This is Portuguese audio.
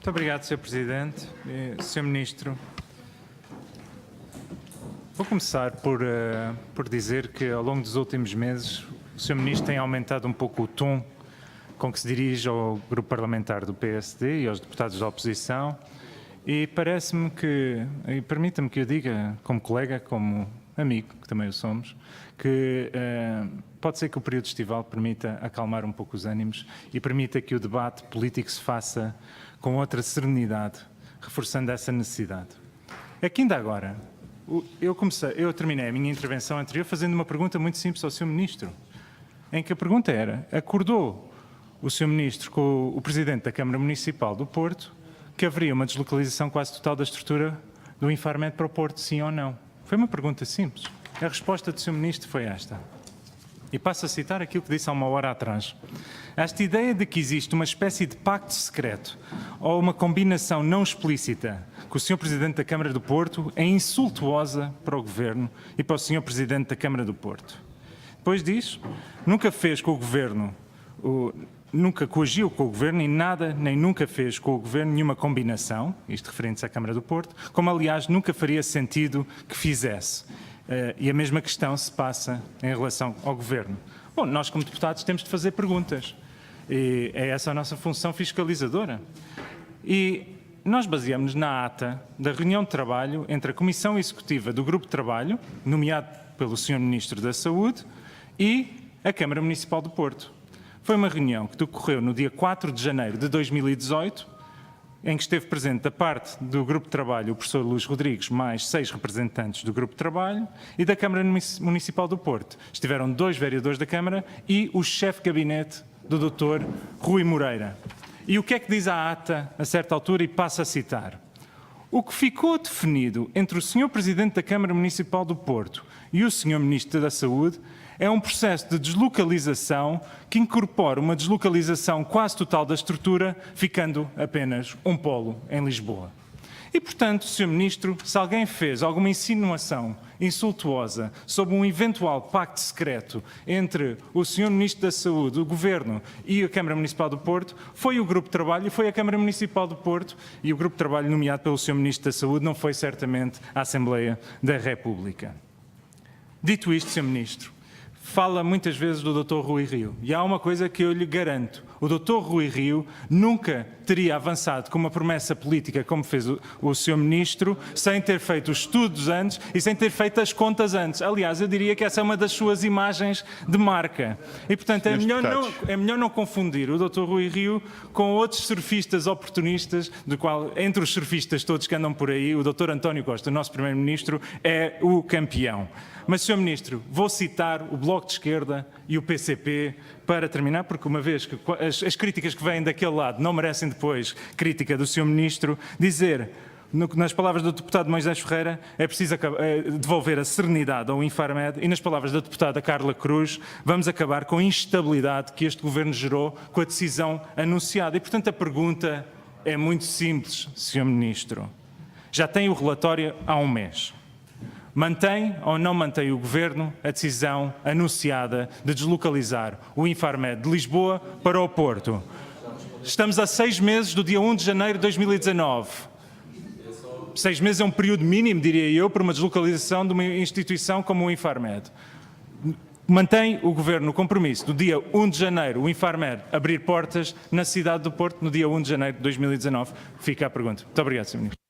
Muito obrigado, Sr. Presidente. Sr. Ministro, vou começar por dizer que ao longo dos últimos meses o Sr. Ministro tem aumentado um pouco o tom com que se dirige ao grupo parlamentar do PSD e aos deputados da oposição e parece-me que, e permita-me que eu diga como colega, como amigo, que também o somos, que pode ser que o período estival permita acalmar um pouco os ânimos e permita que o debate político se faça com outra serenidade, reforçando essa necessidade. É que ainda agora, eu terminei a minha intervenção anterior fazendo uma pergunta muito simples ao Sr. Ministro, em que a pergunta era, acordou o Sr. Ministro com o Presidente da Câmara Municipal do Porto que haveria uma deslocalização quase total da estrutura do Infarmed para o Porto, sim ou não? Foi uma pergunta simples. A resposta do Sr. Ministro foi esta. E passo a citar aquilo que disse há uma hora atrás. Esta ideia de que existe uma espécie de pacto secreto ou uma combinação não explícita com o Sr. Presidente da Câmara do Porto é insultuosa para o Governo e para o Sr. Presidente da Câmara do Porto. Depois diz, nunca fez com o Governo, nunca coagiu com o Governo e nada, nem nunca fez com o Governo nenhuma combinação, isto referente-se à Câmara do Porto, como aliás nunca faria sentido que fizesse. E a mesma questão se passa em relação ao Governo. Bom, nós como deputados temos de fazer perguntas. E é essa a nossa função fiscalizadora. E nós baseamos-nos na ata da reunião de trabalho entre a Comissão Executiva do Grupo de Trabalho, nomeado pelo Sr. Ministro da Saúde, e a Câmara Municipal do Porto. Foi uma reunião que decorreu no dia 4 de janeiro de 2018, em que esteve presente da parte do Grupo de Trabalho o professor Luís Rodrigues, mais 6 representantes do Grupo de Trabalho, e da Câmara Municipal do Porto. Estiveram 2 vereadores da Câmara e o chefe de gabinete do Dr. Rui Moreira. E o que é que diz a ata, a certa altura, e passo a citar? O que ficou definido entre o Sr. Presidente da Câmara Municipal do Porto e o Sr. Ministro da Saúde é um processo de deslocalização que incorpora uma deslocalização quase total da estrutura, ficando apenas um polo em Lisboa. E, portanto, Sr. Ministro, se alguém fez alguma insinuação insultuosa sobre um eventual pacto secreto entre o Sr. Ministro da Saúde, o Governo e a Câmara Municipal do Porto, foi o Grupo de Trabalho e foi a Câmara Municipal do Porto e o Grupo de Trabalho nomeado pelo Sr. Ministro da Saúde, não foi certamente a Assembleia da República. Dito isto, Sr. Ministro, fala muitas vezes do Dr. Rui Rio. E há uma coisa que eu lhe garanto. O Dr. Rui Rio nunca teria avançado com uma promessa política como fez o Sr. Ministro, sem ter feito os estudos antes e sem ter feito as contas antes. Aliás, eu diria que essa é uma das suas imagens de marca. E, portanto, é melhor não confundir o Dr. Rui Rio com outros surfistas oportunistas, do qual, entre os surfistas todos que andam por aí, o Dr. António Costa, o nosso Primeiro-Ministro, é o campeão. Mas, Sr. Ministro, vou citar o Bloco de Esquerda e o PCP para terminar, porque uma vez que as críticas que vêm daquele lado não merecem depois crítica do Sr. Ministro, dizer, nas palavras do deputado Moisés Ferreira, é preciso devolver a serenidade ao Infarmed e nas palavras da deputada Carla Cruz, vamos acabar com a instabilidade que este Governo gerou com a decisão anunciada. E, portanto, a pergunta é muito simples, Sr. Ministro. Já tem o relatório há um mês. Mantém ou não mantém o Governo a decisão anunciada de deslocalizar o Infarmed de Lisboa para o Porto? Estamos a 6 meses do dia 1 de janeiro de 2019. 6 meses é um período mínimo, diria eu, para uma deslocalização de uma instituição como o Infarmed. Mantém o Governo o compromisso do dia 1 de janeiro, o Infarmed abrir portas na cidade do Porto, no dia 1 de janeiro de 2019? Fica a pergunta. Muito obrigado, Sr. Ministro.